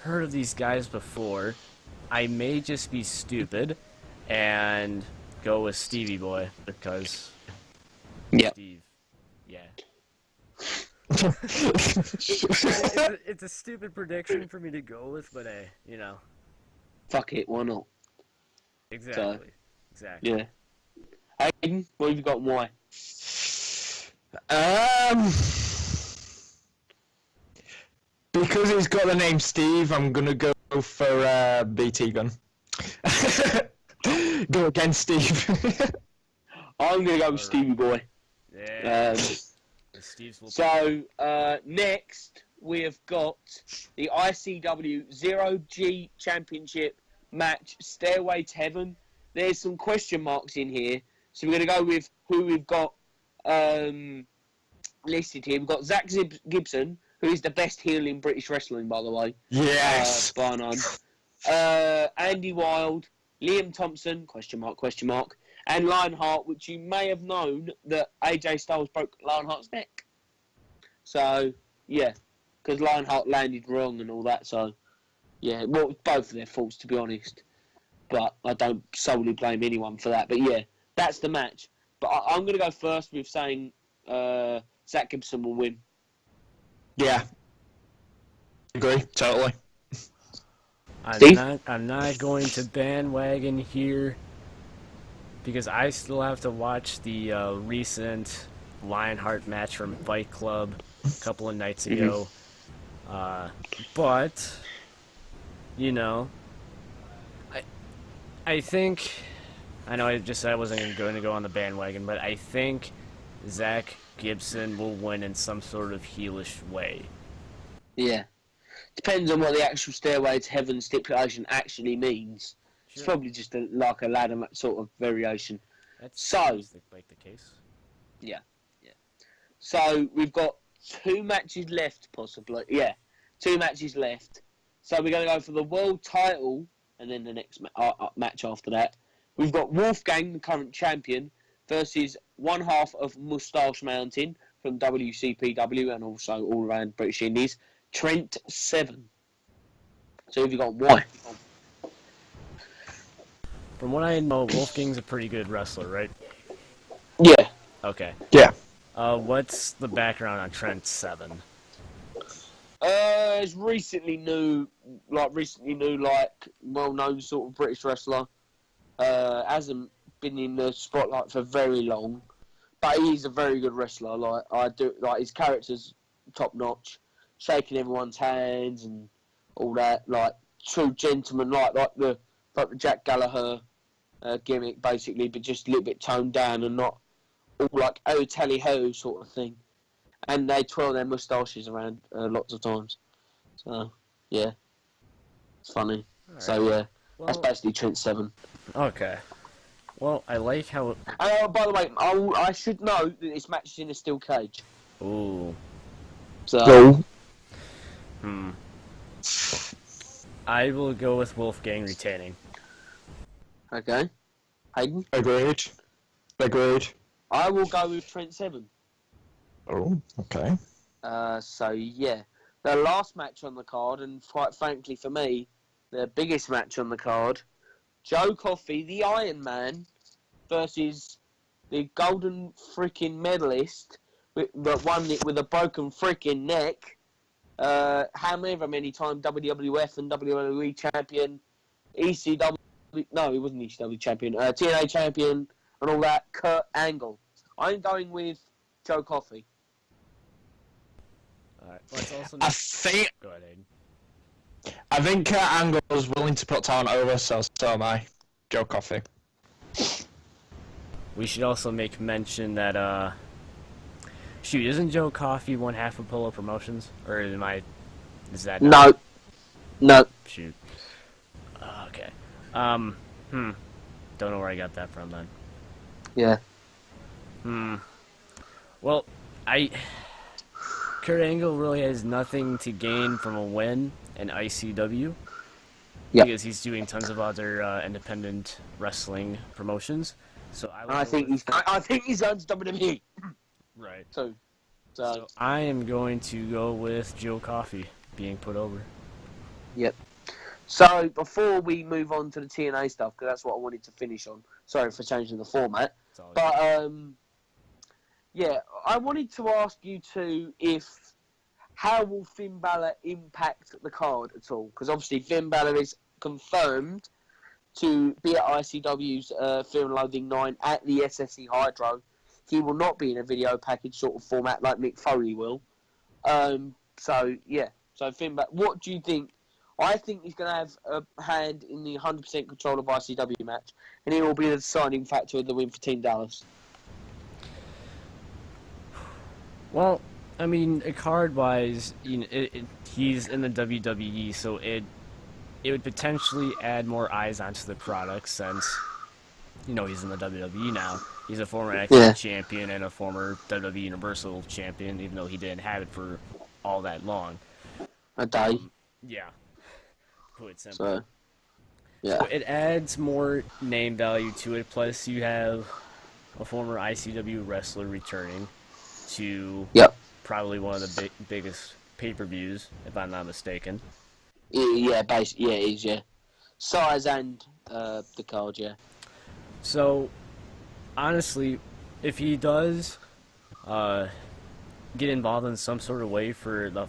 heard of these guys before. I may just be stupid and go with Stevie Boy because Yep. Steve. Yeah. it's a stupid prediction for me to go with, but hey, Fuck it, why not? Exactly. Exactly. Yeah. Hayden, what have you got and why? Because he's got the name Steve, I'm gonna go for BT Gun. Go against Steve. I'm going to go with Stevie Boy. Yeah. Steve's will So, next, we have got the ICW 0G Championship match, Stairway to Heaven. There's some question marks in here. So we're going to go with who we've got listed here. We've got Zach Gibson, who is the best heel in British wrestling, by the way. Yes. Bar none. Andy Wilde, Liam Thompson, question mark, and Lionheart, which you may have known that AJ Styles broke Lionheart's neck. So, yeah, because Lionheart landed wrong and all that, so, yeah, well, both of their faults, to be honest. But I don't solely blame anyone for that. But, yeah, that's the match. But I'm going to go first with saying Zach Gibson will win. Yeah. Agree, totally. I'm not going to bandwagon here because I still have to watch the recent Lionheart match from Fight Club a couple of nights ago. But, I think, I know I just said I wasn't going to go on the bandwagon, but I think Zach Gibson will win in some sort of heelish way. Yeah. Depends on what the actual Stairway to Heaven stipulation actually means. Sure. It's probably just like a ladder match sort of variation. That's like the case. Yeah. So we've got 2 matches left, possibly. Yeah, 2 matches left. So we're going to go for the world title, and then the next match after that. We've got Wolfgang, the current champion, versus one half of Moustache Mountain from WCPW and also all around British Indies, Trent Seven. So have you got why? From what I know, Wolfgang's a pretty good wrestler, right? Yeah. Okay. Yeah. What's the background on Trent Seven? It's recently new, well-known sort of British wrestler. Hasn't been in the spotlight for very long, but he's a very good wrestler. His character's top notch. shaking everyone's hands and all that, like true gentleman, like the Jack Gallagher gimmick, basically, but just a little bit toned down and not all like oh tally ho sort of thing. And they twirl their moustaches around lots of times. So yeah, it's funny. All right. So yeah, that's Well, basically Trent Seven. okay. Well, I like how. By the way, I should know that this match is in a steel cage. Ooh. So I will go with Wolfgang retaining. okay, Haydn. Agreed. Agreed. I will go with Trent Seven. Oh, okay. So yeah, the last match on the card, and quite frankly for me, the biggest match on the card, Joe Coffey, the Iron Man, versus the golden freaking medalist that won it with a broken freaking neck. However many times WWF and WWE champion, ECW, no, he wasn't ECW champion, TNA champion, and all that, Kurt Angle. I'm going with Joe Coffey. Alright, let's also. I think Go ahead, Aiden. I think Kurt Angle is willing to put talent over, so am I. Joe Coffey. We should also make mention that, shoot, isn't Joe Coffey one half of Polo Promotions? Or is that not? No. Shoot. Okay. Don't know where I got that from then. Yeah. Well, Kurt Angle really has nothing to gain from a win in ICW. Yep. Because he's doing tons of other independent wrestling promotions. So I think he's going to WWE. right. So So I am going to go with Joe Coffey being put over. Yep. So before we move on to the TNA stuff, because that's what I wanted to finish on. Sorry for changing the format. But yeah, I wanted to ask you two how will Finn Balor impact the card at all? Because obviously Finn Balor is confirmed to be at ICW's Fear and Loathing 9 at the SSE Hydro. He will not be in a video package sort of format like Mick Foley will. So yeah, so Finn Balor, what do you think? I think he's going to have a hand in the 100% control of ICW match, and he will be the deciding factor of the win for Team Dallas. Well, I mean, card-wise, you know, he's in the WWE, so it would potentially add more eyes onto the product since, you know, he's in the WWE now. He's a former NXT champion and a former WWE Universal champion, even though he didn't have it for all that long. A day. Yeah. Put it simply. So, yeah. So it adds more name value to it, plus you have a former ICW wrestler returning to probably one of the biggest pay-per-views, if I'm not mistaken. Yeah, basically, yeah, it is, yeah. Size and the card, yeah. So, honestly, if he does get involved in some sort of way for the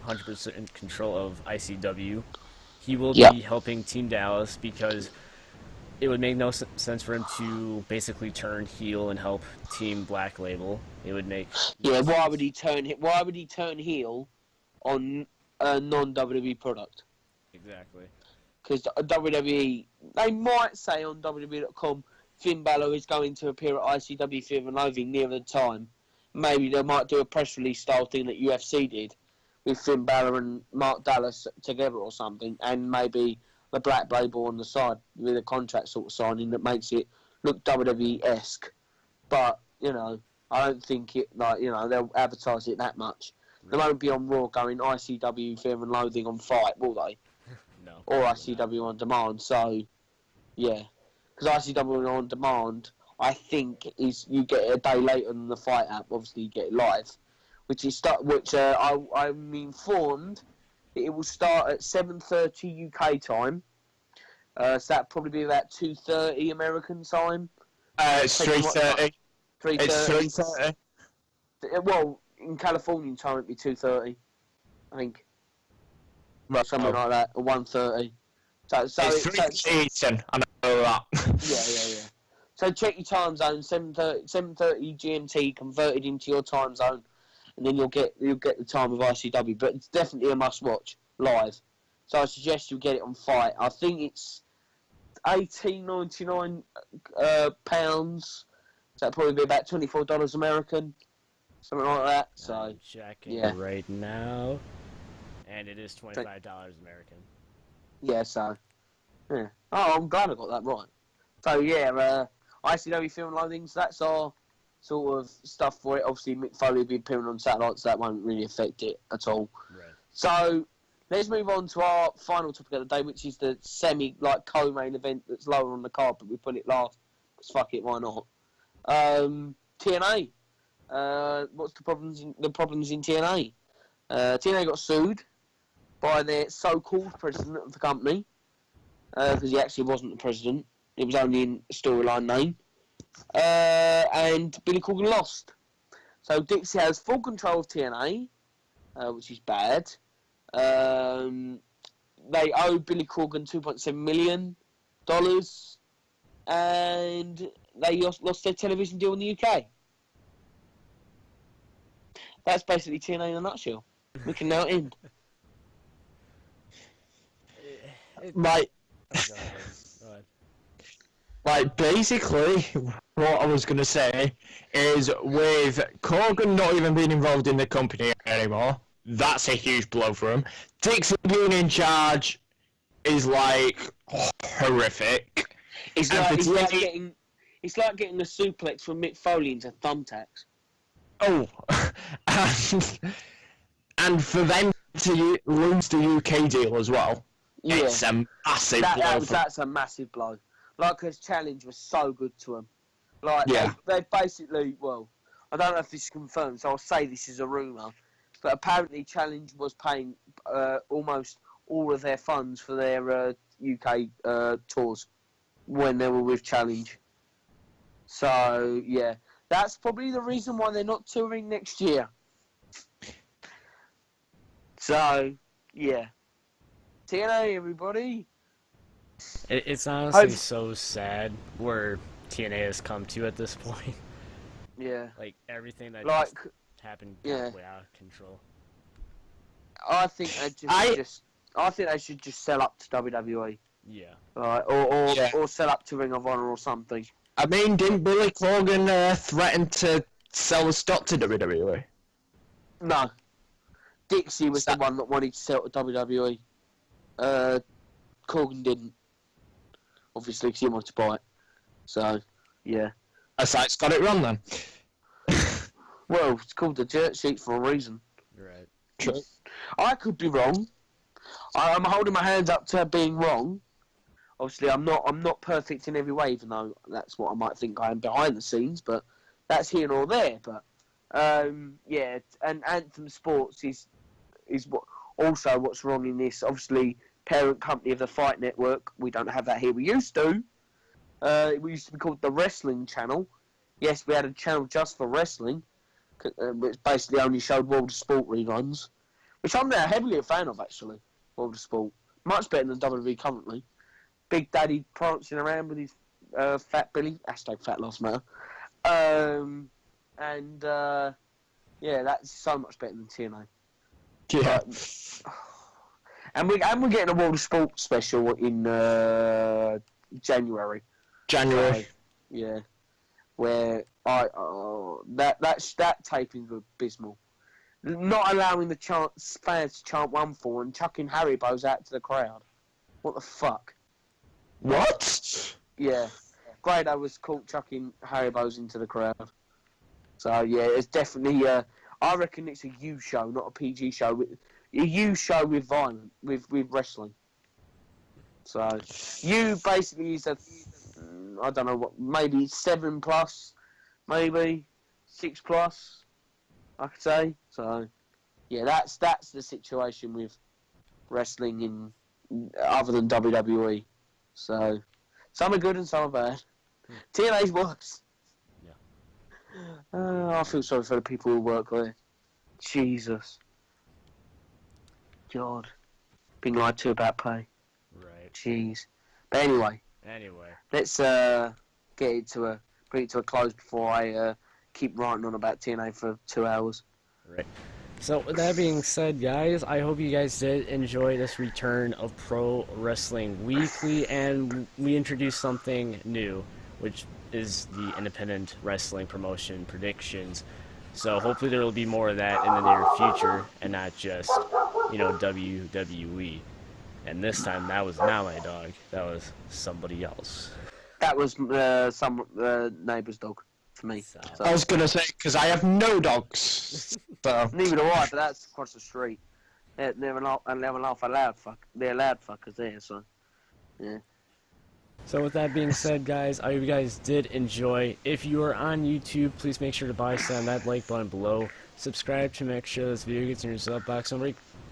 100% control of ICW, he will be helping Team Dallas because it would make no sense for him to basically turn heel and help Team Black Label. It would make why would he turn heel on a non-WWE product? Exactly. Because WWE, they might say on WWE.com, Finn Balor is going to appear at ICW Fear and Loathing near the time. Maybe they might do a press release style thing that UFC did with Finn Balor and Mark Dallas together or something, and maybe the Black Label on the side with a contract sort of signing that makes it look WWE-esque. But, you know, I don't think it, like, you know, they'll advertise it that much. They won't be on Raw going ICW Fear and Loathing on Fight, will they? No. Or ICW On Demand, so, yeah. Because ICW On Demand, I think, is you get it a day later than the Fight app. Obviously, you get it live. I'm informed it will start at 7:30 UK time. So that'll probably be about 2:30 American time. It's 3:30. 3:30. It's 3:30. Well, in Californian time, it'd be 2:30, I think. Right. Something like that, or 1:30. So It's 3:30 Eastern, I know that. Yeah. So check your time zone, 7:30 GMT converted into your time zone, and then you'll get the time of ICW. But it's definitely a must watch live. So I suggest you get it on Fight. I think it's £18.99 pounds. So that'd probably be about $24 American, something like that. So I'm checking yeah. right now, and it is $25 American. Yeah, so yeah. Oh, I'm glad I got that right. So yeah, ICW Film Loathing. So that's our sort of stuff for it. Obviously, Mick Foley will be appearing on satellites. So that won't really affect it at all. Right. So let's move on to our final topic of the day, which is the co-main event that's lower on the card, but we put it last because fuck it, why not? TNA. What's the problems in TNA? TNA got sued by their so-called president of the company, because he actually wasn't the president. It was only in a storyline name. And Billy Corgan lost. So Dixie has full control of TNA, which is bad. They owe Billy Corgan $2.7 million, and they lost their television deal in the UK. That's basically TNA in a nutshell. We can now end. Like, Go ahead. like, basically, what I was going to say is with Corgan not even being involved in the company anymore, that's a huge blow for him. Dixon being in charge is, like, horrific. It's like getting a suplex from Mick Foley into thumbtacks. Oh, and for them to lose the UK deal as well, Yeah. it's a massive blow. That's a massive blow. Like, his challenge was so good to him. Like, Yeah. they basically, well, I don't know if this is confirmed, so I'll say this is a rumour, but apparently Challenge was paying almost all of their funds for their UK tours when they were with Challenge. So, yeah. That's probably the reason why they're not touring next year. So, yeah. TNA, everybody. It's honestly so sad where TNA has come to at this point. Yeah. Like, everything that Like, just happened yeah. way out of control. I think they should just sell up to WWE. Yeah. Or sell up to Ring of Honor or something. I mean, didn't Billy Corgan threaten to sell the stock to WWE? No. Dixie was the one that wanted to sell to WWE. Corgan didn't. Obviously, because he wanted to buy it. So, yeah. It's got it wrong then. Well, it's called the dirt sheet for a reason. Right. True. I could be wrong. I'm holding my hands up to being wrong. Obviously, I'm not perfect in every way, even though that's what I might think I am behind the scenes. But that's here nor there. But yeah, and Anthem Sports is what's wrong in this. Obviously, parent company of the Fight Network. We don't have that here. We used to. We used to be called the Wrestling Channel. Yes, we had a channel just for wrestling, which basically only showed World of Sport reruns, which I'm now heavily a fan of, actually. World of Sport. Much better than WWE currently. Big Daddy prancing around with his fat Billy. Hashtag fat loss matter. Yeah, that's so much better than TNA. Yeah. And we're getting a World of Sport special in January. Yeah. Where that taping's abysmal. Not allowing the fans to chant 1-4 and chucking Haribos out to the crowd. What the fuck? What? Yeah. Grado was caught chucking Haribos into the crowd. So yeah, it's definitely I reckon it's a U show, not a PG show. A U show with violence, with wrestling. So U basically is I don't know what, maybe 7+, maybe 6+, I could say. So yeah, that's the situation with wrestling in other than WWE. So some are good and some are bad. TNA's worse. Yeah. I feel sorry for the people who work there. Jesus. God. Being lied to about pay. Right. Jeez. But anyway. Let's bring it to a close before I keep ranting on about TNA for 2 hours. Right. So with that being said, guys, I hope you guys did enjoy this return of Pro Wrestling Weekly, and we introduced something new, which is the independent wrestling promotion predictions. So hopefully there will be more of that in the near future, and not just, WWE. And this time that was not my dog, that was somebody else. That was some neighbour's dog for me. So- So, I was gonna say because I have no dogs. So neither do I, but that's across the street. They're an awful loud fuck. They're loud fuckers there, so yeah. So with that being said, guys, I hope you guys did enjoy. If you are on YouTube, please make sure to slam that like button below. Subscribe to make sure this video gets in your sub box.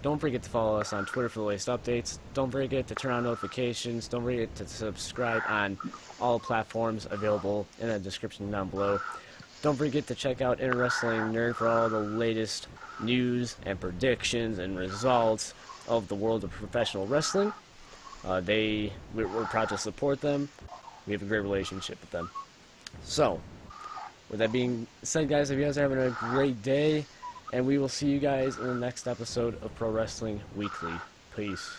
Don't forget to follow us on Twitter for the latest updates. Don't forget to turn on notifications. Don't forget to subscribe on all platforms available in the description down below. Don't forget to check out Inner Wrestling Nerd for all the latest news and predictions and results of the world of professional wrestling. We're proud to support them. We have a great relationship with them. So, with that being said, guys, if you guys are having a great day, and we will see you guys in the next episode of Pro Wrestling Weekly. Peace.